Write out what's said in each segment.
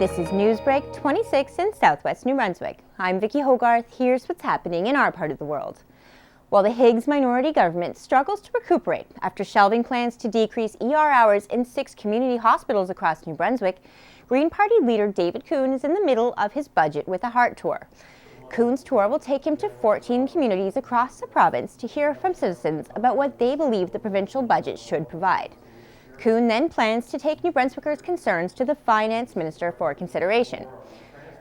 This is NewsBreak26 in Southwest New Brunswick. I'm Vicki Hogarth. Here's what's happening in our part of the world. While the Higgs minority government struggles to recuperate after shelving plans to decrease ER hours in 6 community hospitals across New Brunswick, Green Party leader David Coon is in the middle of his budget with a heart tour. Coon's tour will take him to 14 communities across the province to hear from citizens about what they believe the provincial budget should provide. Coon then plans to take New Brunswickers' concerns to the Finance Minister for consideration.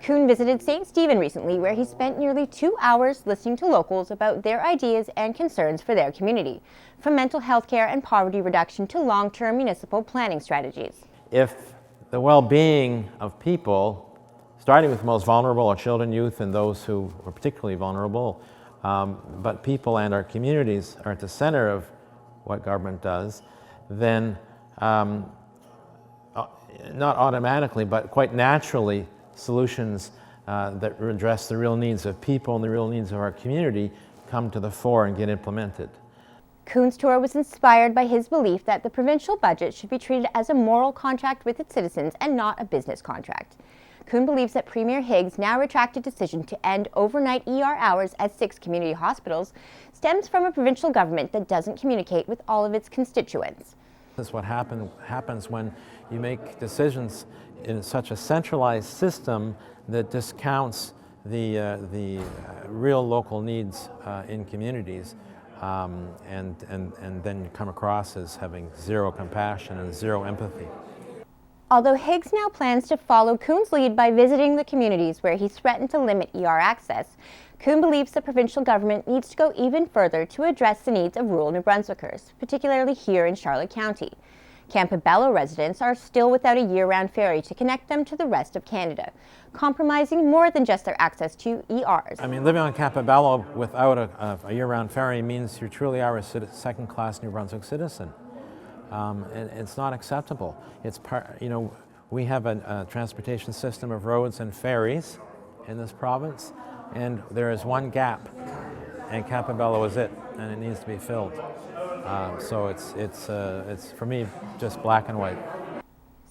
Coon visited St. Stephen recently, where he spent nearly 2 hours listening to locals about their ideas and concerns for their community, from mental health care and poverty reduction to long-term municipal planning strategies. If the well-being of people, starting with the most vulnerable, our children, youth, and those who are particularly vulnerable, but people and our communities are at the center of what government does, then not automatically, but quite naturally, solutions that address the real needs of people and the real needs of our community come to the fore and get implemented. Coon's tour was inspired by his belief that the provincial budget should be treated as a moral contract with its citizens and not a business contract. Coon believes that Premier Higgs' now retracted decision to end overnight ER hours at 6 community hospitals stems from a provincial government that doesn't communicate with all of its constituents. This is what happens when you make decisions in such a centralized system that discounts the real local needs in communities, and then you come across as having zero compassion and zero empathy. Although Higgs now plans to follow Coon's lead by visiting the communities where he threatened to limit ER access, Coon believes the provincial government needs to go even further to address the needs of rural New Brunswickers, particularly here in Charlotte County. Campobello residents are still without a year-round ferry to connect them to the rest of Canada, compromising more than just their access to ERs. I mean, living on Campobello without a year-round ferry means you truly are a second-class New Brunswick citizen. And it's not acceptable. It's we have a transportation system of roads and ferries in this province, and there is one gap, and Campobello is it, and it needs to be filled. So it's for me just black and white.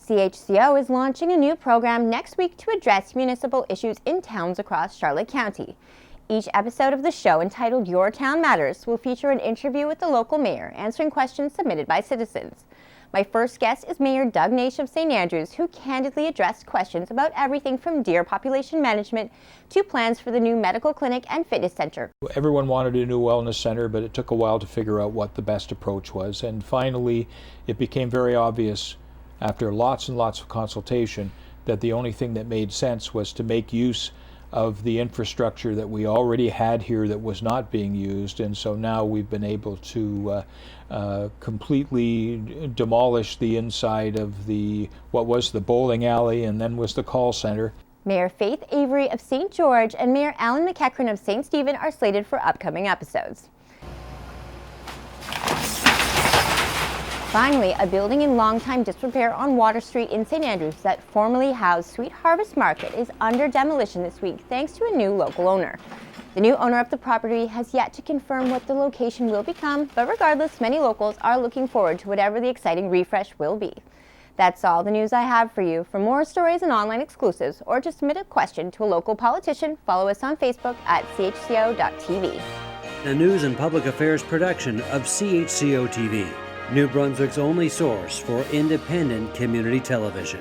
CHCO is launching a new program next week to address municipal issues in towns across Charlotte County. Each episode of the show, entitled Your Town Matters, will feature an interview with the local mayor answering questions submitted by citizens. My first guest is Mayor Doug Naish of St. Andrews, who candidly addressed questions about everything from deer population management to plans for the new medical clinic and fitness center. Everyone wanted a new wellness center, but it took a while to figure out what the best approach was. And finally, it became very obvious after lots and lots of consultation that the only thing that made sense was to make use of the infrastructure that we already had here that was not being used. And so now we've been able to completely demolish the inside of what was the bowling alley and then was the call center. Mayor Faith Avery of St. George and Mayor Alan McEachran of St. Stephen are slated for upcoming episodes. Finally, a building in long-time disrepair on Water Street in St. Andrews that formerly housed Sweet Harvest Market is under demolition this week thanks to a new local owner. The new owner of the property has yet to confirm what the location will become, but regardless, many locals are looking forward to whatever the exciting refresh will be. That's all the news I have for you. For more stories and online exclusives, or to submit a question to a local politician, follow us on Facebook at CHCO.TV. A news and public affairs production of CHCO-TV, New Brunswick's only source for independent community television.